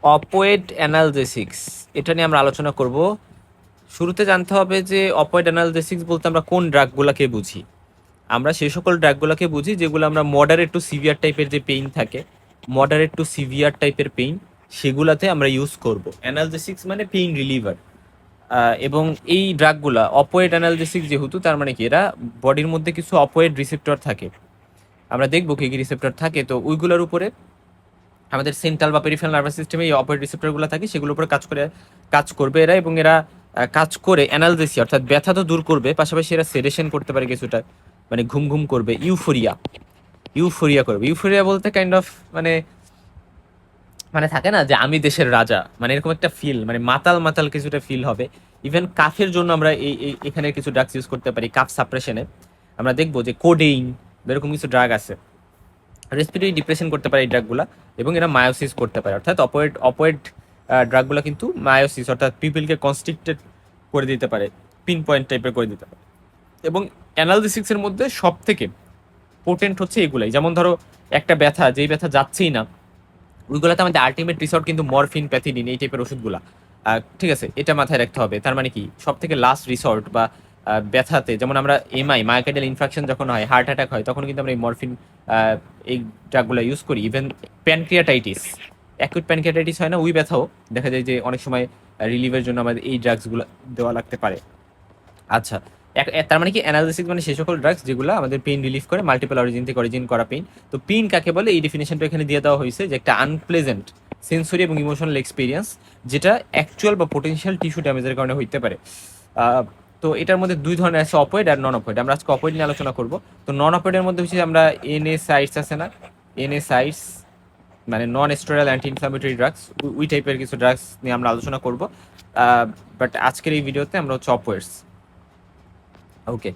Opioid analgesics, এটা নিয়ে আমরা আলোচনা করব। শুরুতে জানতে হবে যে অপয়েড অ্যানালজেসিক্স বলতে আমরা কোন ড্রাগগুলোকে বুঝি। আমরা সেই সকল ড্রাগগুলোকে বুঝি যেগুলো আমরা মডারেট টু সিভিয়ার টাইপের যে পেইন থাকে, মডারেট টু সিভিয়ার টাইপের পেইন, সেগুলাতে আমরা ইউজ করব। অ্যানালজেসিক্স মানে পেইন রিলিভার। এবং এই ড্রাগগুলা অপয়েড অ্যানালজেসিক্স যেহেতু, তার মানে কি এরা বডির মধ্যে কিছু অপয়েড রিসেপ্টর থাকে। আমরা দেখবো কি কি রিসেপ্টর থাকে, তো ওইগুলোর উপরে আমাদের সেন্ট্রাল বা পেরিফেরাল নার্ভাস সিস্টেমে এই অপয়েড রিসেপ্টরগুলো থাকে, সেগুলোর উপরে কাজ করবে এরা। এবং এরা কাজ করে অ্যানালজেসিয়া অর্থাৎ ব্যথা তো দূর করবে, পাশাপাশি এরা সেডেশন করতে পারে কিছুটা, মানে ঘুম ঘুম করবে, ইউফোরিয়া ইউফোরিয়া করবে। ইউফোরিয়া বলতে কাইন্ড অফ মানে মানে থাকে না যে আমি দেশের রাজা, মানে এরকম একটা ফিল, মানে মাতাল মাতাল কিছুটা ফিল হবে। ইভেন কাফের জন্য আমরা এখানে কিছু ড্রাগস ইউজ করতে পারি কাফ সাপ্রেশনে। আমরা দেখবো যে কোডেইন, এরকম কিছু ড্রাগ আছে। রেসপিরেটরি ডিপ্রেশন করতে পারে এই ড্রাগগুলা, এবং এরা মায়োসিস করতে পারে, অর্থাৎ অপয়েড ড্রাগগুলো কিন্তু মায়োসিস অর্থাৎ পিপলকে কনস্ট্রিক্টেড করে দিতে পারে, পিন পয়েন্ট টাইপের করে দিতে পারে। এবং অ্যানালজেসিক্সের মধ্যে সব থেকে পোটেন্ট হচ্ছে এগুলাই। যেমন ধরো একটা ব্যথা, যেই ব্যথা যাচ্ছেই না, ওইগুলোতে আমাদের আলটিমেট রিসর্ট কিন্তু মরফিন, প্যাথিডিন, এই টাইপের ওষুধগুলা। ঠিক আছে, এটা মাথায় রাখতে হবে। তার মানে কি সব থেকে লাস্ট রিসর্ট বা ব্যথাতে, যেমন আমরা মায়োকার্ডিয়াল ইনফ্রাকশন যখন হয়, হার্ট অ্যাটাক হয়, তখন কিন্তু আমরা এই মরফিন, এই ড্রাগগুলো ইউজ করি। ইভেন প্যানক্রিয়াটাইটিস, অ্যাকুইট প্যানক্রিয়াটাইটিস হয় না, ওই ব্যথাও দেখা যায় যে অনেক সময় রিলিভের জন্য আমাদের এই ড্রাগসগুলো দেওয়া লাগতে পারে। আচ্ছা, তার মানে কি অ্যানালজেসিক মানে সেই সকল ড্রাগস যেগুলো আমাদের পেইন রিলিফ করে, মাল্টিপল অরিজিন থেকে অরিজিন করা পেইন। তো পেইন কাকে বলে, এই ডেফিনেশনটা এখানে দিয়ে দেওয়া হয়েছে যে একটা আনপ্লেজেন্ট সেন্সরি এবং ইমোশনাল এক্সপিরিয়েন্স, যেটা অ্যাকচুয়াল বা পোটেনশিয়াল টিস্যু ড্যামেজের কারণে হইতে পারে। তো এটার মধ্যে দুই ধরনের আছে, অপয়েড আর নন অপয়েড। আমরা আজকে অপয়েড নিয়ে আলোচনা করব। তো নন অপয়েডের মধ্যে হচ্ছে আমরা এনএসাইডস আছে না, এনএসাইডস মানে নন স্টেরয়েড অ্যান্টি ইনফ্লামেটরি ড্রাগস, ওই টাইপের কিছু ড্রাগস নিয়ে আমরা আলোচনা করব। বাট আজকের এই ভিডিওতে আমরা হচ্ছে অপয়েডস। ওকে,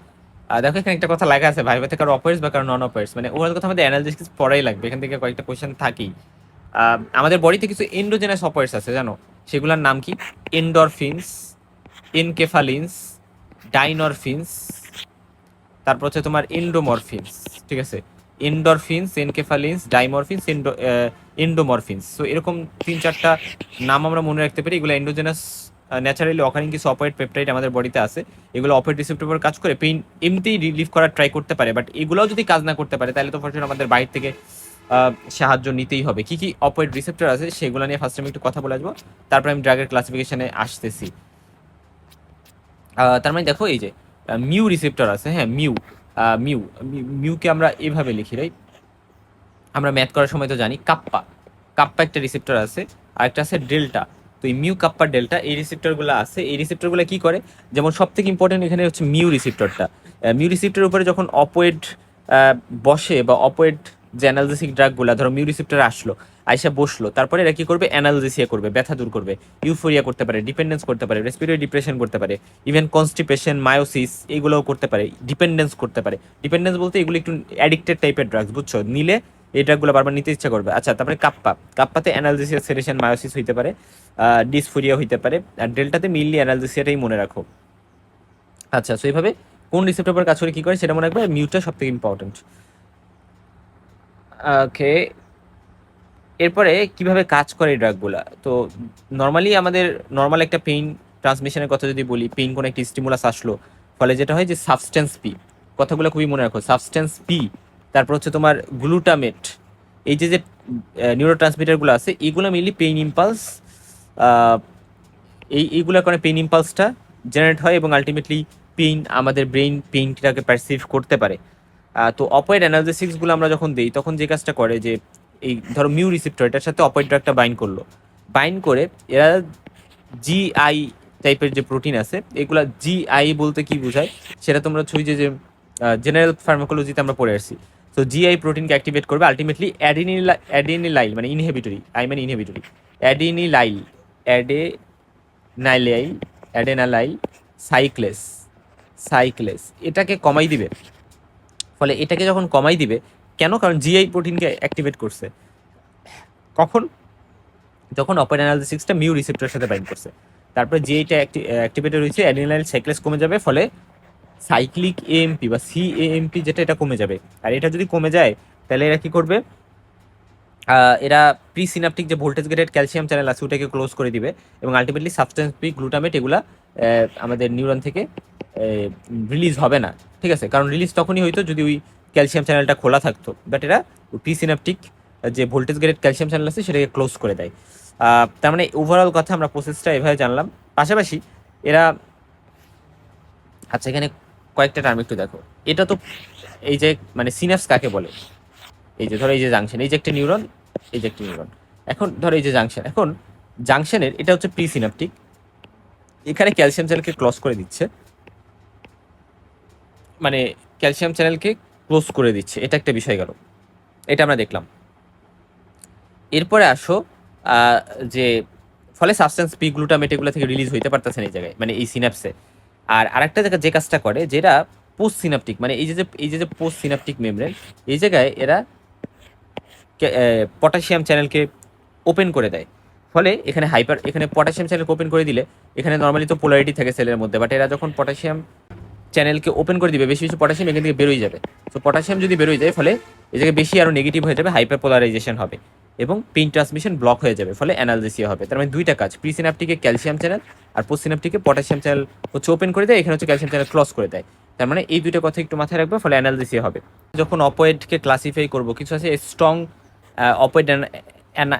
দেখো এখানে একটা কথা লেখা আছে, ভাইবা থেকে কারো অপারেটস বা কারো নন অপারেটস, মানে ওগুলোর কথা আমাদের অ্যানালিসিস পড়াই লাগবে। এখান থেকে কয়েকটা কোশ্চেন থাকেই। আমাদের বডিতে কিছু এন্ডোজেনাস অপারেটস আছে, জানো সেগুলোর নাম কি? এন্ডরফিনস, এনকেফালিনস, ডাইনরফিনস, তারপর হচ্ছে তোমার এন্ডোমরফিনস। ঠিক আছে, এন্ডরফিনস, এনকেফালিনস, ডাইমরফিনস, এন্ডোমরফিনস। তো এরকম 3-4টা নাম আমরা মনে রাখতে পারি। এগুলো এন্ডোজেনাস ন্যাচারালি অকারিং কিছু অপয়েড পেপটাইড আমাদের বডিতে আছে। এগুলো অপয়েড রিসেপ্টর উপর কাজ করে পেইন এমনিতেই রিলিভ করার ট্রাই করতে পারে। বাট এগুলোও যদি কাজ না করতে পারে, তাহলে তো ফর আমাদের বাইরে থেকে সাহায্য নিতেই হবে। কি কি অপয়েড রিসেপ্টর আছে সেগুলো নিয়ে ফার্স্ট আমি একটু কথা বলে আসবো, তারপর আমি ড্রাগের ক্লাসিফিকেশনে আসতেছি। তার মানে দেখো এই যে মিউ রিসেপ্টর আছে, হ্যাঁ মিউ, মিউ মিউকে আমরা এভাবে লিখি, রাইট? আমরা ম্যাথ করার সময় তো জানি কাপ্পা, কাপ্পা একটা রিসেপ্টর আছে, আর একটা আছে ডেল্টা। তো এই মিউ, কাপ্পা, ডেল্টা এই রিসেপ্টরগুলো আছে। এই রিসেপ্টরগুলো কি করে, যেমন সব থেকে ইম্পর্টেন্ট এখানে হচ্ছে মিউ রিসেপ্টরটা। মিউ রিসেপ্টরের উপরে যখন অপয়েড বসে, বা অপয়েড যে অ্যানালজেসিক ড্রাগগুলো, ধরো মিউ রিসেপ্টরে আসলো, আইসা বসলো, তারপরে এরা কি করবে, অ্যানালজেসিয়া করবে, ব্যথা দূর করবে, ইউফোরিয়া করতে পারে, ডিপেন্ডেন্স করতে পারে, রেসপিরেটরি ডিপ্রেশন করতে পারে, ইভেন কনস্টিপেশন, মায়োসিস এগুলোও করতে পারে, ডিপেন্ডেন্স করতে পারে। ডিপেন্ডেন্স বলতে এগুলো একটু অ্যাডিক্টেড টাইপের ড্রাগস, বুঝছো, নিলে এই ড্রাগগুলো বারবার নিতে ইচ্ছা করবে। আচ্ছা, তারপরে কাপ্পা, কাপ্পাতে অ্যানালজেসিয়া, সেডেশন, মায়োসিস হইতে পারে, ডিসফোরিয়া হইতে পারে। আর ডেল্টাতে মেইনলি অ্যানালজেসিয়াটাই মনে রাখো। আচ্ছা, সো এইভাবে কোন রিসেপ্টর উপর কাজ করে কি করে সেটা মনে রাখবে। মিউটা সব থেকে ইম্পর্টেন্ট। ওকে, এরপরে কিভাবে কাজ করে এই ড্রাগগুলা। তো নর্মালি আমাদের নর্মাল একটা পেইন ট্রান্সমিশনের কথা যদি বলি, পেইন কোনো একটা স্টিমুলাস আসলো, ফলে যেটা হয় যে সাবস্টেন্স পি, কথাগুলো খুবই মনে রাখো, সাবস্টেন্স পি, তারপর হচ্ছে তোমার গ্লুটামেট, এই যে যে নিউরো ট্রান্সমিটারগুলো আছে, এইগুলো মেইনলি পেইন ইম্পালস, এইগুলোর কারণে পেইন ইম্পালসটা জেনারেট হয়, এবং আলটিমেটলি পেইন, আমাদের ব্রেইন পেইনটাকে পারসিভ করতে পারে। তো অপয়েড অ্যানালজেসিক্সগুলো আমরা যখন দিই, তখন যে কাজটা করে যে এই ধরো মিউ রিসেপ্টর, এটার সাথে অপয়েড ড্রাগটা বাইন্ড করলো, বাইন্ড করে এরা জিআই টাইপের যে প্রোটিন আছে, এগুলা জিআই বলতে কি বোঝায় সেটা তোমরা ছুঁই যে জেনারেল ফার্মাকোলজিতে আমরা পড়ে আসছি। তো জিআই প্রোটিনকে অ্যাক্টিভেট করবে, আলটিমেটলি অ্যাডিনিলাইল মানে ইনহিবিটরি, আই মানে ইনহিবিটরি, অ্যাডিনিলাইল, অ্যাডেনাইলাইল, অ্যাডেনালাইল সাইক্লেস, সাইক্লেস এটাকে কমাই দিবে। ফলে এটাকে যখন কমাই দিবে, কেন, কারণ জিআই প্রোটিনকে অ্যাক্টিভেট করছে। কখন, যখন অপয়েড অ্যানালজেসিক্সটা মিউ রিসেপ্টরের সাথে বাইন্ড করছে, তারপরে জিআইটা অ্যাক্টিভেটেড হয়েছে, অ্যাডিনাইল সাইক্লেস কমে যাবে, ফলে সাইক্লিক এএমপি বা সিএএমপি যেটা, এটা কমে যাবে। আর এটা যদি কমে যায়, তাহলে এরা কি করবে, এরা প্রি সিনাপটিক যে ভোল্টেজ গেটেড ক্যালসিয়াম চ্যানেল আছে ওটাকে ক্লোজ করে দিবে এবং আলটিমেটলি সাবস্টেন্স পি গ্লুটামেট এগুলা আমাদের নিউরন থেকে রিলিজ হবে না, ঠিক আছে? কারণ রিলিজ তখনই হইতো যদি ওই ক্যালসিয়াম চ্যানেলটা খোলা থাকতো, বাট এরা প্রি সিনাপটিক যে ভোল্টেজ গেটেড ক্যালসিয়াম চ্যানেল আছে সেটাকে ক্লোজ করে দেয়। তার মানে ওভারঅল কথা আমরা প্রসেসটা এভাবে জানলাম। পাশাপাশি এরা, আচ্ছা এখানে কয়েকটা টার্ম একটু দেখো। এটা তো এই যে মানে সিনাপস কাকে বলে, এই যে ধরো এই যে জাংশন, এই যে একটা নিউরন, এই যে একটা নিউরন, এখন ধরো এই যে জাংশন, এখন জাংশনের এটা হচ্ছে প্রি সিনাপটিক, এখানে ক্যালসিয়াম চ্যানেলকে ক্লোজ করে দিচ্ছে, মানে ক্যালসিয়াম চ্যানেলকে ক্লোজ করে দিচ্ছে, এটা একটা বিষয় গেল, এটা আমরা দেখলাম। এরপরে আসো যে ফলে সাবস্টেন্স পি গ্লুটামেট এগুলো থেকে রিলিজ হইতে পারতেছে না এই জায়গায়, মানে এই সিনাপসে। আর আরেকটা জায়গা যে কাজটা করে, যেটা পোস্ট সিনাপটিক, মানে এই যে পোস্ট সিনাপটিক মেমব্রেন, এই জায়গায় এরা পটাশিয়াম চ্যানেলকে ওপেন করে দেয়। ফলে এখানে পটাশিয়াম চ্যানেলকে ওপেন করে দিলে, এখানে নর্মালি তো পোলারিটি থাকে সেলের মধ্যে, বাট এরা যখন পটাশিয়াম চ্যানেলকে ওপেন করে দিবে, বেশি বেশি পটাশিয়াম এখান থেকে বেরোয় যাবে। তো পটাশিয়াম যদি বেরোয় যায়, ফলে এই জায়গায় বেশি আরও নেগেটিভ হয়ে যাবে, হাইপার পোলারাইজেশন হবে এবং পেইন ট্রান্সমিশন ব্লক হয়ে যাবে, ফলে অ্যানালজেসিয়া হবে। তার মানে দুইটা কাজ, প্রি সিনাপটিকে ক্যালসিয়াম চ্যানেল আর পোস্ট সিনাপটিকে পটাশিয়াম চ্যানেল হচ্ছে ওপেন করে দেয়, এখানে হচ্ছে ক্যালসিয়াম চ্যানেল ক্লোজ করে দেয়। তার মানে এই দুইটা কথা একটু মাথায় রাখবে, ফলে অ্যানালজেসিয়া হবে। যখন অপয়েডকে ক্লাসিফাই করব, কিছু আছে স্ট্রং অপয়েড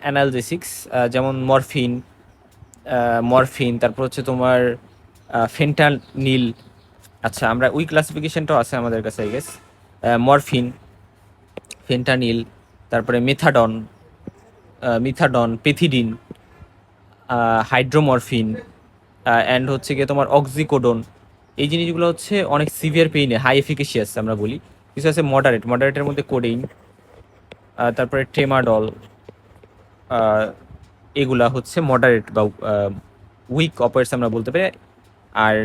অ্যানালজেসিক্স, যেমন মরফিন, তারপর হচ্ছে তোমার ফেন্টানিল। আচ্ছা আমরা ওই ক্লাসিফিকেশনটাও আছে আমাদের কাছে আই গেস। মরফিন, ফেন্টানিল, তারপরে মিথাডন, পেথিডিন, হাইড্রোমরফিন, অ্যান্ড হচ্ছে গিয়ে তোমার অক্সিকোডন। এই জিনিসগুলো হচ্ছে অনেক সিভিয়ার পেইনে হাই এফিকেশিয়াস আমরা বলি। কিছু আছে মডারেটের মধ্যে কোডেইন, তারপরে ট্রেমাডল, এগুলা হচ্ছে মডারেট বা উইক অপারেটস আমরা বলতে পারি। আর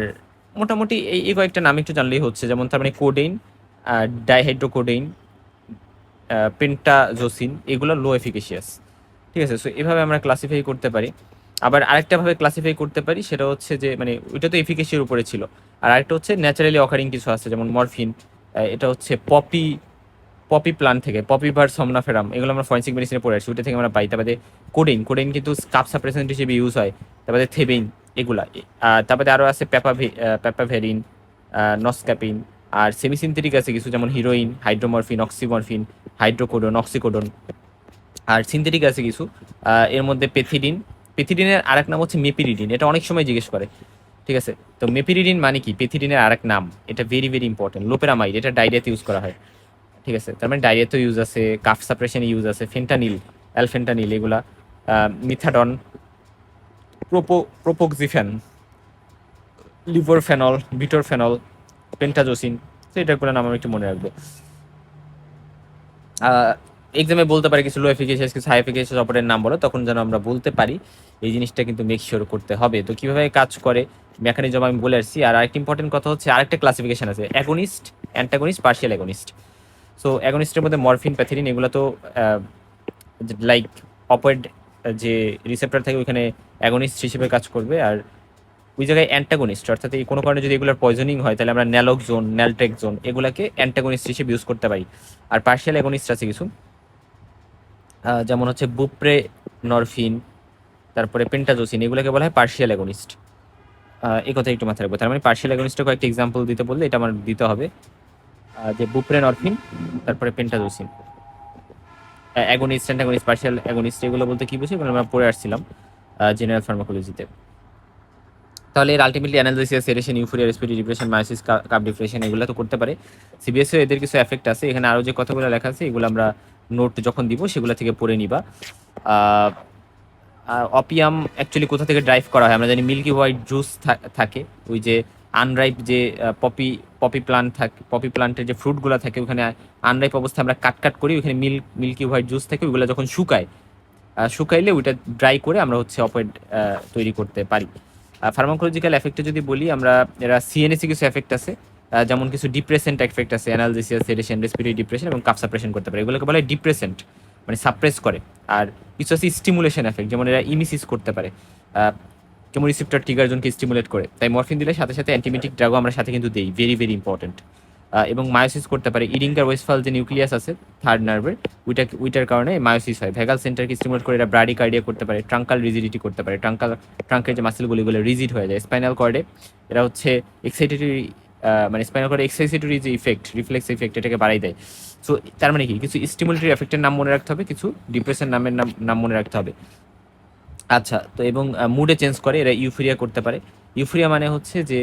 মোটামুটি এই কয়েকটা নাম একটু জানলেই হচ্ছে, যেমন তার মানে কোডেইন, ডাইহাইড্রোকোডেইন, পেন্টাজোসিন, এগুলো লো এফিকেশিয়াস, ঠিক আছে? সো এভাবে আমরা ক্লাসিফাই করতে পারি। আবার আরেকটাভাবে ক্লাসিফাই করতে পারি, সেটা হচ্ছে যে মানে ওইটা তো এফিকেশির উপরে ছিল, আর আরেকটা হচ্ছে ন্যাচারালি অকারিং কিছু আছে, যেমন মরফিন, এটা হচ্ছে পপি প্লান্ট থেকে, পপি ভার সমনাফেরাম, এগুলো আমরা ফরেন্সিক মেডিসিনে পড়ে আসছি, ওইটা থেকে আমরা পাই। তারপরে কোডেইন কিন্তু কাপ সাপ্রেসেন্ট হিসেবে ইউজ হয়। তারপরে থেবেইন, এগুলা। তারপরে আরও আছে প্যাপাভেরিন, নসক্যাপিন, আর সেমিসিনথেটিক আছে কিছু, যেমন হিরোইন, হাইড্রোমরফিন, অক্সিমরফিন, হাইড্রোকোডন, অক্সিকোডন। আর সিনথেটিক আছে কিছু, এর মধ্যে পেথিডিনের আরেক নাম হচ্ছে মেপিরিডিন, এটা অনেক সময় জিজ্ঞেস করে, ঠিক আছে? তো মেপিরিডিন মানে কি, পেথিডিনের আরেক নাম, এটা ভেরি ভেরি ইম্পর্টেন্ট। লোপেরামাইড, এটা ডায়রিয়াতে ইউজ করা হয়, ঠিক আছে? তার মানে ডায়রিয়াতেও ইউজ আছে, কাফ সাপ্রেশনে ইউজ আছে। ফেন্টানিল, অ্যালফেন্টানিল, এগুলা। মিথাডন, প্রোপোক্সিফেন, লিভোরফেনল, বিটোরফেনল, পেন্টাজোসিন। তো এটাগুলো নাম আমি একটু মনে রাখবো। এক্সামে বলতে পারি কিছু লো এফিকেশিয়াস, কিছু হাই এফিকেশিয়াস অপারেটর নাম বলো, তখন যেন আমরা বলতে পারি। এই জিনিসটা কিন্তু মেক শিওর করতে হবে। তো কিভাবে কাজ করে মেকানিজম আমি বলে আসছি। আর আরেকটা ইম্পর্টেন্ট কথা হচ্ছে, আরেকটা ক্লাসিফিকেশন আছে, agonist, antagonist, partial agonist. So অ্যাগোনিস্টের মধ্যে মরফিন, প্যাথিরিন, এগুলো তো লাইক অপয়েড যে রিসেপ্টর থাকে ওইখানে অ্যাগোনিস্ট হিসেবে কাজ করবে। আর ওই জায়গায় অ্যান্টাগনিস্ট, অর্থাৎ এই কোনো কারণে যদি এগুলোর পয়জনিং হয়, তাহলে আমরা ন্যালকজোন, ন্যালট্রেকজোন, এগুলাকে অ্যান্টাগনিস্ট হিসেবে ইউজ করতে পারি। আর পার্শিয়াল অ্যাগোনিস্ট আছে কিছু, যেমন হচ্ছে বুপ্রে নরফিন, তারপরে পেন্টাজোসিন, এগুলোকে বলা হয় পার্শিয়াল অ্যাগোনিস্ট। এই কথা একটু মাথায় রাখবো। তার মানে পার্শিয়াল অ্যাগোনিস্টের কয়েকটা এক্সাম্পল দিতে বললে এটা আমার দিতে হবে, যে বুপ্রে নরফিন, তারপরে পেন্টাজোসিন। অ্যাগোনিস্ট, অ্যান্টাগনিস্ট, পার্শিয়াল অ্যাগোনিস্ট, এগুলো বলতে কি বুঝি, এগুলো আমরা পড়ে আসছিলাম জেনারেল ফার্মাকোলজিতে। তাহলে এর ultimately analysis, sedation, euphoria, respiratory depression, meiosis, cup depression, এগুলো তো করতে পারে। সিবিএসও এদের কিছু এফেক্ট আছে, এখানে আরও যে কথাগুলো লেখা আছে এগুলো আমরা নোট যখন দিব সেগুলো থেকে পড়ে নিবা। অপিয়াম অ্যাকচুয়ালি কোথা থেকে ড্রাইভ করা হয়, আমরা জানি মিল্কি হোয়াইট জুস থাকে, ওই যে আনরাইপ যে পপি প্লান্ট থাকে, পপি প্লান্টের যে ফ্রুটগুলো থাকে ওখানে আনরাইপ অবস্থায় আমরা কাট করি, ওখানে মিল্কি হোয়াইট জুস থাকে, ওইগুলো যখন শুকাইলে ওইটা ড্রাই করে আমরা হচ্ছে অপয়েড তৈরি করতে পারি। ফার্মাকোলজিক্যাল এফেক্টে যদি বলি, আমরা এরা সিএনএসি কিছু এফেক্ট আছে, যেমন কিছু ডিপ্রেসেন্ট এফেক্ট আছে, অ্যানালজেসিয়া, সেডেশন, রেসপিরেটরি ডিপ্রেশন এবং কাফ সাপ্রেশন করতে পারে, এগুলোকে বলা হয় ডিপ্রেসেন্ট, মানে সাপ্রেস করে। আর কিছু আছে স্টিমুলেশন এফেক্ট, যেমন এরা ইমিসিস করতে পারে, কেমন রিসেপ্টর ট্রিগার জোনকে স্টিমুলেট করে। তাই মরফিন দিলে সাথে সাথে অ্যান্টিমিটিক ড্রাগও আমরা সাথে কিন্তু দেই, ভেরি ভেরি ইম্পর্টেন্ট। এবং মায়োসিস করতে পারে। ইরিঙ্গার ওয়েস্টফাল যে নিউক্লিয়াস আছে থার্ড নার্ভের, ওইটার কারণে মায়োসিস হয়। ভ্যাগাল সেন্টারকে স্টিমুলেট করে এটা ব্রাডিকার্ডিয়া করতে পারে, ট্রাঙ্কাল রিজিডিটি করতে পারে, ট্রাঙ্কের যে মাসেলগুলো এগুলো রিজিড হয়ে যায়। স্পাইনাল কর্ডে এরা হচ্ছে এক্সাইটেটরি, মানে স্পাইনাল কর্ডে এক্সাইটেটরি যে ইফেক্ট, রিফ্লেক্স ইফেক্ট, এটাকে বাড়াই দেয়। সো তার মানে কি, কিছু স্টিমুলেটরি এফেক্টের নাম মনে রাখতে হবে, কিছু ডিপ্রেশন নাম মনে রাখতে হবে। আচ্ছা, তো এবং মুডে চেঞ্জ করে, এরা ইউফোরিয়া করতে পারে। ইউফোরিয়া মানে হচ্ছে যে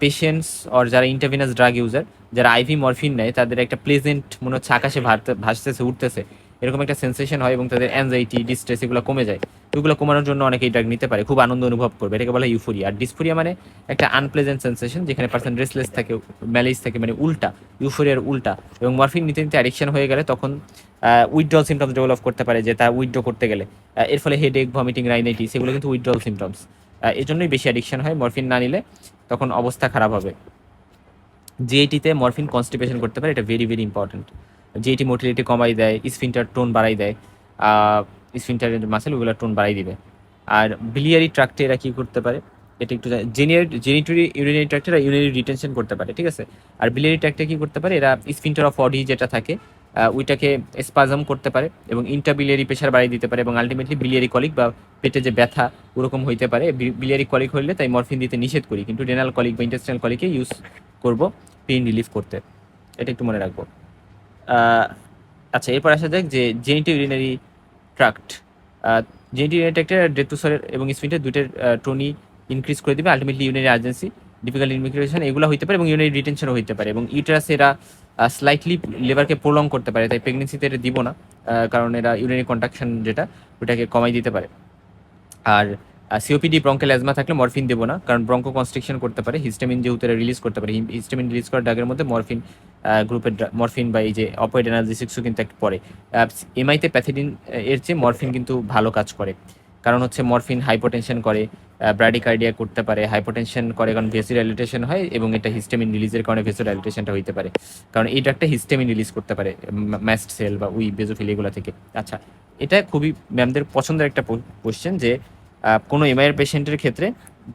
পেশেন্টস অর যারা ইন্টারভিনাস ড্রাগ ইউজার, যারা আইভি মরফিন নেয়, তাদের একটা প্লেজেন্ট মনে হচ্ছে আকাশে ভাসতেছে, উঠতেছে, এরকম একটা সেন্সেশন হয় এবং তাদের অ্যাংজাইটি, ডিস্ট্রেস এগুলো কমে যায়। এগুলো কমানোর জন্য অনেকে এই ড্রাগ নিতে পারে, খুব আনন্দ অনুভব করবে, এটাকে বলা ইউফোরিয়া। আর ডিসফোরিয়া মানে একটা আনপ্লেজেন্ট সেন্সেশন, যেখানে পার্সন রেসলেস থাকে, ম্যালিস থাকে, মানে উল্টা, ইউফোরিয়ার উল্টা। এবং মরফিন নিতে নিতে অ্যাডিকশন হয়ে গেলে তখন উইথড্রল সিমটমস ডেভেলপ করতে পারে, যে তার উইথড্র করতে গেলে এর ফলে হেডেক, ভমিটিং, রাইনাইটিস এগুলো কিন্তু উইথড্রল সিমটমস। এই জন্যই বেশি অ্যাডিকশন হয়, মরফিন না নিলে তখন অবস্থা খারাপ হবে। জিআইটিতে মরফিন কনস্টিপেশন করতে পারে, এটা very very important. GIT motility কমাই দেয়, স্ফিনটার টোন বাড়াই দেয়, স্ফিনটারের মাসেল ওগুলো টোন বাড়াই দিবে। আর বিলিয়ারি ট্রাক্টে এরা কী করতে পারে, এটা একটু জেনিটরি ইউরিনারি ট্রাক্টে এরা ইউরিনারি রিটেনশন করতে পারে, ঠিক আছে। আর বিলিয়ারি ট্রাক্টে কী করতে পারে, এরা স্ফিনটার অফ অডি যেটা থাকে ওইটাকে স্পাজম করতে পারে এবং ইন্টারবিলিয়ারি প্রেশার বাড়িয়ে দিতে পারে, এবং আলটিমেটলি বিলিয়ারি কলিক বা পেটে যে ব্যথা ওরকম হইতে পারে। বিলিয়ারি কলিক হইলে তাই মরফিন দিতে নিষেধ করি, কিন্তু রেনাল কলিক বা ইন্টেস্টাইনাল কলিকে ইউজ করব পেইন রিলিফ করতে, এটা একটু মনে রাখবো। আচ্ছা, এরপর আসা যাক যে genito urinary tract. Genito urinary ট্রাক্টের ডেটুসরের এবং স্ফিনটার দুইটার টোনি ইনক্রিজ করে দিবে, ultimately urinary urgency, difficult immigration এগুলো হইতে পারে, এবং ইউরিনারি রিটেনশনও হইতে পারে। এবং ইউটেরাস এরা স্লাইটলি লেবারকে প্রলং করতে পারে, তাই প্রেগনেন্সিতে এটা দিব না, কারণ এরা ইউরিনারি কন্ট্রাকশন যেটা ওটাকে কমাই দিতে পারে। আর সিওপিডি, ব্রঙ্কেল অ্যাজমা থাকলে মরফিন দেবো না, কারণ ব্রঙ্কো কনস্ট্রিকশন করতে পারে, হিস্টামিন যেহেতু এরা রিলিজ করতে পারে। হিস্টামিন রিলিজ করার ড্রাগের মধ্যে মরফিন গ্রুপের মরফিন বা এই যে অপয়েড অ্যানালজেসিক্সও কিন্তু একটা পড়ে। এমআইতে প্যাথিডিন এর চেয়ে মরফিন কিন্তু ভালো কাজ করে, কারণ হচ্ছে মরফিন হাইপোটেনশন করে, ব্র্যাডিকার্ডিয়া করতে পারে, হাইপোটেনশন করে কারণ ভেসোডাইলেটেশন হয়, এবং এটা হিস্টামিন রিলিজের কারণে ভেসোডাইলেটেশনটা হইতে পারে, কারণ এই ড্রাগটা হিস্টামিন রিলিজ করতে পারে ম্যাস্ট সেল বা উই বেজোফিল এগুলো থেকে। আচ্ছা, এটা খুবই ম্যামদের পছন্দের একটা কোশ্চেন, যে কোনো এমআইয়ের পেশেন্টের ক্ষেত্রে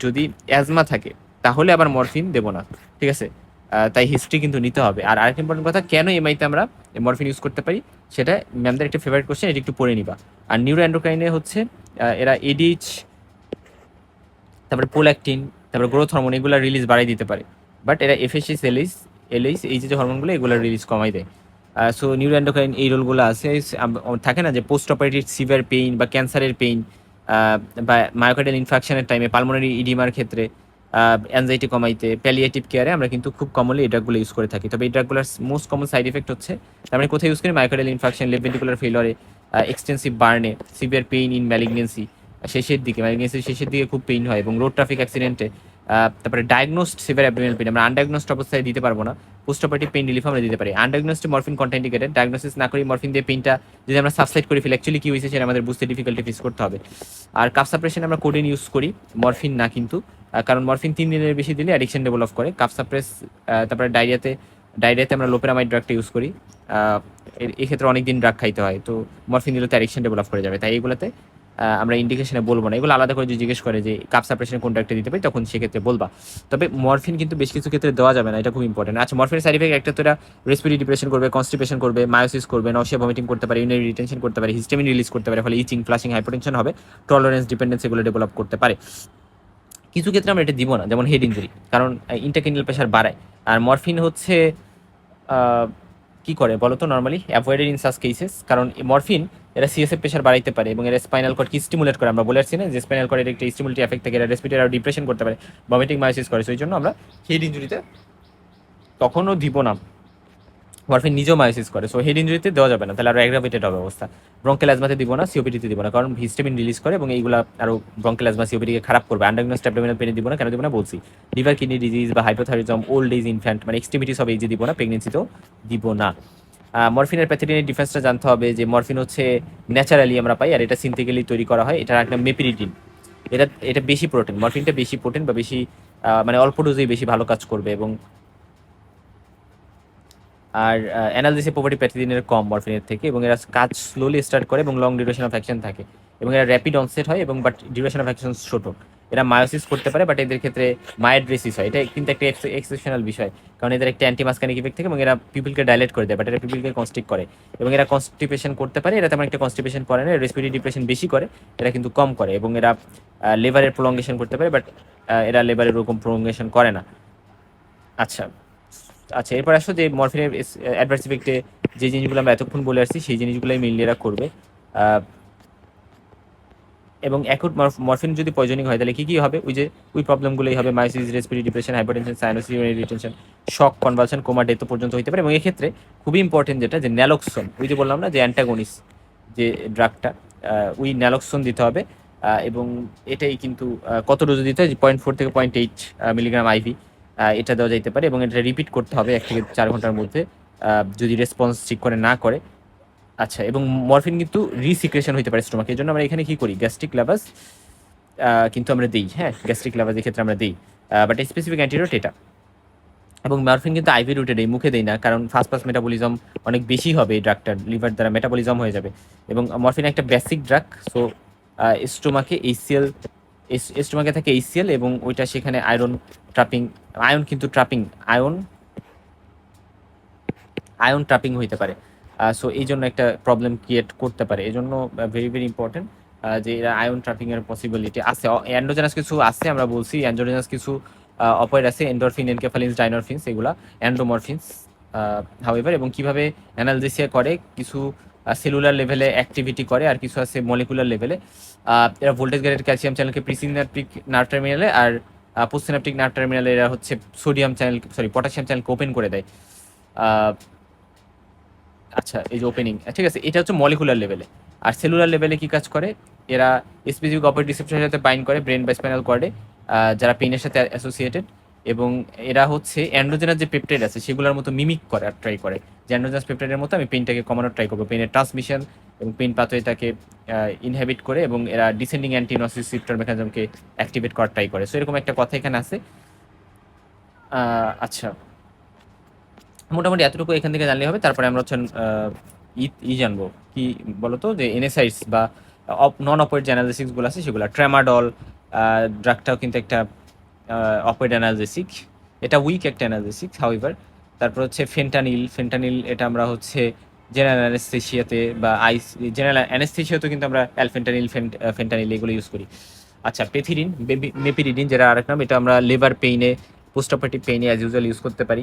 যদি অ্যাজমা থাকে তাহলে আবার মরফিন দেবো না, ঠিক আছে। তাই হিস্ট্রি কিন্তু নিতে হবে। আর আরেকটা ইম্পর্টেন্ট কথা, কেন এমআইতে আমরা মরফিন ইউজ করতে পারি, সেটা ম্যামদের একটা ফেভারিট কোশ্চেন, এটা একটু পড়ে নিবা। আর নিউরো অ্যান্ড্রোক্রাইনে হচ্ছে এরা এডিএইচ, তারপরে প্রোল্যাকটিন, তারপরে গ্রোথ হরমোন এগুলো রিলিজ বাড়াই দিতে পারে, বাট এরা এফএসএস, এলএইচ এই যে হরমোনগুলো এগুলো রিলিজ কমাই দেয়। সো নিউরো অ্যান্ড্রোক্রাইন এই রোলগুলো আছে। থাকে না যে পোস্ট অপারেটিভ সিভিয়ার পেইন বা ক্যান্সারের পেইন, বা মায়োকার্ডিয়াল ইনফেকশনের টাইমে, পালমোনারি ইডিমার ক্ষেত্রে, অ্যাংজাইটি কমাইতে, প্যালিয়েটিভ কেয়ারে আমরা কিন্তু খুব কমনলি এই ড্রাগগুলো ইউজ করে থাকি। তবে এই ড্রাগগুলোর মোস্ট কমন সাইড এফেক্ট হচ্ছে, তার মানে কোথায় ইউজ করি, মায়োকার্ডিয়াল ইনফেকশন, লেফট ভেন্ট্রিকুলার ফেইলরে, এক্সটেন্সিভ বার্নে, সিভিয়ার পেইন ইন ম্যালিগনেন্সি, শেষের দিকে ম্যালিগনেন্সির শেষের দিকে খুব পেইন হয়, এবং রোড ট্রাফিক অ্যাক্সিডেন্টে। তারপরে ডায়াগনোসড সিভিয়ার অ্যাবডোমিনাল পেইন আমরা আনডায়াগনোসড অবস্থায় দিতে পারবো না, পোস্ট অপারেটিভ পেইন রিলিফ আমরা দিতে পারি। আনডায়াগনোসড মরফিন কন্ট্রাইন্ডিকেটেড, ডায়াগনোসিস না করি মরফিন দিয়ে পেইনটা যদি আমরা সাবসাইড করে ফেলি, অ্যাকচুয়ালি কী হয়েছে সেটা আমাদের বুঝতে ডিফিকাল্টি ফেস করতে হবে। আর কাফ সাপ্রেশন আমরা কোডিন ইউজ করি, মরফিন না কিন্তু, কারণ মরফিন 3 দিনের বেশি দিলে অ্যাডিকশন ডেভেলপ করে। কাফ সাপ্রেস, তারপরে ডায়রিয়াতে আমরা লোপেরামাইড ড্রাগটা ইউজ করি, এক্ষেত্রে অনেক দিন ড্রাগ খাইতে হয়, তো মরফিন দিলে তো অ্যাডিকশন ডেভেলপ করে যাবে, তাই এগুলোতে আমরা ইন্ডিকেশনে বলবো না। এগুলো আলাদা করে যদি জিজ্ঞেস করে যে কাপ সাপ্রেশন কোন ড্রাগটা দিতে পারি, তখন সেক্ষেত্রে বলবা। তবে মরফিন কিন্তু বেশ কিছু ক্ষেত্রে দেওয়া যাবে না, এটা খুব ইম্পর্টেন্ট। আচ্ছা, মরফিনের সাইড ইফেক্ট একটা তো এটা রেসপিরেটরি ডিপ্রেশন করবে, কনস্টিপেশন করবে, মায়োসিস করবে, নশিয়া ভমিটিং করতে পারে, ইউরিনারি রিটেনশন করতে পারে, হিস্টামিন রিলিজ করতে পারে, ফলে ইচিং, ফ্লাশিং, হাইপোটেনশন হবে, টলারেন্স, ডিপেন্ডেন্স এগুলো ডেভেলপ করতে পারে। কিছু ক্ষেত্রে আমরা এটা দিব না, যেমন হেড ইঞ্জুরি, কারণ ইন্টারক্রেনিয়াল প্রেশার বাড়ায়। আর মরফিন হচ্ছে কি করে বলো তো, normally avoided in such cases, কারণ মরফিন এরা সিএসএফ প্রেশার বাড়াইতে পারে, এবং এরা স্পাইনাল কর্ড কি স্টিমুলেট করে, আমরা বলে আসছি না যে স্পাইনাল কর্ডের একটা স্টিমুলেটিভ এফেক্ট থাকে, এরা রেসপিরেটরি আর ডিপ্রেশন করতে পারে, ভমিটিং, মায়োসিস করে। সেই জন্য আমরা হেড ইঞ্জুরিতে তখনও দিব না। মরফিন নিজেও মায়োসিস করে, সো হেড ইঞ্জুরিতে দেওয়া যাবে না, তাহলে আরও অ্যাগ্রাভেটেড হবে অবস্থা। ব্রঙ্কেল অ্যাজমাতে দিব না, সিওপিডিতে দিব না, কারণ হিস্টামিন রিলিজ করে এবং এইগুলো আরও ব্রঙ্কেল অ্যাজমা, সিওপিডিকে খারাপ করবে। আনডায়াগনোসড অ্যাবডোমিনাল পেনে দিব না, কেন দিব না বলছি, লিভার কিডনি ডিজিজ বা হাইপোথাইরয়েডিজম, ওল্ড এজ ইনফ্যান্ট মানে এক্সট্রিমিটিস হবে, এই যে দিব না, প্রেগনেন্সিতেও দিব না। মরফিনের প্যাথেডিনের ডিফারেন্সটা জানতে হবে, যে মরফিন হচ্ছে ন্যাচারালি আমরা পাই, আর এটা সিনথেটিক্যালি তৈরি করা হয়, এটার একটা মেপিরিডিন, এটা বেশি প্রোটিন, মরফিনটা বেশি প্রোটিন বা বেশি মানে অল্প ডোজেই বেশি ভালো কাজ করবে। এবং আর অ্যানালজেসিক প্রপার্টি প্যাথিদিনের কম মরফিনের থেকে, এবং এরা কাজ স্লোলি স্টার্ট করে এবং লং ডিউরেশন অফ অ্যাকশন থাকে, এবং এরা র্যাপিড অনসেট হয়, এবং বাট ডিউরেশন অফ অ্যাকশন ছোটো। এরা মায়োসিস করতে পারে, বাট এদের ক্ষেত্রে মায়োড্রেসিস হয়। এটা কিন্তু একটা এক্সেপশনাল বিষয়, কারণ এদের একটা অ্যান্টিমাসকানিক ইফেক্ট থাকে এবং এরা পিপলকে ডাইলেট করে দেয়, বাট এরা পিপলকে কনস্ট্রিক্ট করে এবং এরা কনস্টিপেশন করতে পারে। এরা তেমন একটা কনস্টিপেশন করে না, রেসপিরেটরি ডিপ্রেশন বেশি করে, এরা কিন্তু কম করে। এবং এরা লেবারের প্রলঙ্গেশন করতে পারে, বাট এরা লেবারের ওরকম প্রলঙ্গেশন করে না। আচ্ছা, আচ্ছা, এরপর আসো যে মরফিনের অ্যাডভার্স ইফেক্টে যে জিনিসগুলো আমরা এতক্ষণ বলে আসছি সেই জিনিসগুলোই মেইনলি এরা করবে। এবং অ্যাকুট মরফিন যদি পয়জনিং হয় তাহলে কি হবে, ওই প্রবলেমগুলোই হবে, miosis, respiratory depression, hypertension, cyanosis, urinary retention, shock, convulsion, coma, death পর্যন্ত হতে পারে। এবং এক্ষেত্রে খুবই ইম্পর্টেন্ট যেটা, যে ন্যালোক্সন, ওই যে বললাম না যে অ্যান্টাগনিস যে ড্রাগটা, ওই ন্যালোক্সন দিতে হবে। এবং এটাই কিন্তু কত ডোজে দিতে হয়, 0.4 থেকে 0.8 মিলিগ্রাম আইভি এটা দেওয়া যাইতে পারে। এবং এটা রিপিট করতে হবে 1 থেকে 4 ঘন্টার মধ্যে, যদি রেসপন্স ঠিক করে না করে। আচ্ছা, এবং মরফিন কিন্তু রিসিক্রেশন হতে পারে স্টোমাকে, এই জন্য আমরা এখানে কি করি, গ্যাস্ট্রিক লাভাস কিন্তু আমরা দিই, হ্যাঁ, গ্যাস্ট্রিক লাভাসের ক্ষেত্রে আমরা দিই, বাট স্পেসিফিক অ্যান্টিডোট এটা। এবং মরফিন কিন্তু আইভি রুটে দেই, মুখে দেই না, কারণ ফাস্ট মেটাবলিজম অনেক বেশি হবে এই ড্রাগটার, লিভার দ্বারা মেটাবলিজম হয়ে যাবে। এবং মরফিন একটা বেসিক ড্রাগ, সো স্টোমাকে এইচসিএল, স্টোমাকে থাকে এইচসিএল এবং ওইটা সেখানে আয়রন ট্রাপিং, আয়ন কিন্তু ট্রাপিং, আয়ন আয়ন ট্রাপিং হইতে পারে। সো এই জন্য একটা প্রবলেম ক্রিয়েট করতে পারে, এই জন্য ভেরি ভেরি ইম্পর্টেন্ট যে এরা আয়ন ট্রাপিং এর পসিবিলিটি আছে। অ্যান্ড্রোজেনাস কিছু আছে, আমরা বলছি অ্যান্ড্রোজেনাস কিছু অপয়েড আছে, এন্ডোরফিন, এনকেফালিনস, ডাইনরফিনস, এগুলা অ্যান্ড্রোমরফিনস হাউএভার। এবং কিভাবে অ্যানালজেসিয়া করে, কিছু সেলুলার লেভেলে অ্যাক্টিভিটি করে, আর কিছু আছে মলিকুলার লেভেলে। এরা ভোল্টেজ গাইডেড ক্যালসিয়াম চ্যানেলকে প্রিসিনাপটিক নার্ভ টার্মিনালে আর পোস্টসিনাপটিক নার্ভ টার্মিনালে এরা হচ্ছে সোডিয়াম চ্যানেল, সরি, পটাশিয়াম চ্যানেলকে ওপেন করে দেয়। আচ্ছা, এই যে ওপেনিং, ঠিক আছে, এটা হচ্ছে মলিকুলার লেভেলে। আর সেলুলার লেভেলে কি কাজ করে, এরা স্পেসিফিক অপয়েড রিসেপ্টরের সাথে বাইন্ড করে ব্রেন বা স্পাইনাল কর্ডে, যারা পেইনের সাথে অ্যাসোসিয়েটেড। এবং এরা হচ্ছে অ্যান্ড্রোজেনাস যে পেপটাইড আছে সেগুলোর মতো মিমিক করার ট্রাই করে, যে অ্যান্ড্রোজেনাস পেপটাইডের মতো আমি পেইনটাকে কমানোর ট্রাই করবো, পেইনের ট্রান্সমিশন এবং পেইন পাথওয়েটাকে ইনহেবিট করে, এবং এরা ডিসেন্ডিং অ্যান্টিনসিসিপ্টর মেকানিজমকে অ্যাক্টিভেট করার ট্রাই করে। সো এরকম একটা কথা এখানে আছে। আচ্ছা, মোটামুটি এতটুকু এখান থেকে জানলে হবে। তারপরে আমরা হচ্ছে জানবো কি বলতো, যে এনএসআইডস বা নন অপয়েড যে অ্যানালিসিসগুলো আছে সেগুলো, ট্রেমাডল ড্রাগটাও কিন্তু একটা অপয়েড অ্যানালজেসিক, এটা উইক একটা অ্যানালজেসিক হাউএভার। তারপর হচ্ছে ফেন্টানিল এটা আমরা হচ্ছে জেনারেল অ্যানেস্থেশিয়াতে বা জেনারেল অ্যানেস্থেশিয়াতেও কিন্তু আমরা অ্যালফেন্টানিল, ফেন্টানিল এগুলো ইউজ করি। আচ্ছা, পেথিরিন, মেপিরিডিন যেটা আরেক নাম, এটা আমরা লেবার পেইনে, পোস্ট অপারেটিভ পেইনে অ্যাজ ইউজুয়াল ইউজ করতে পারি।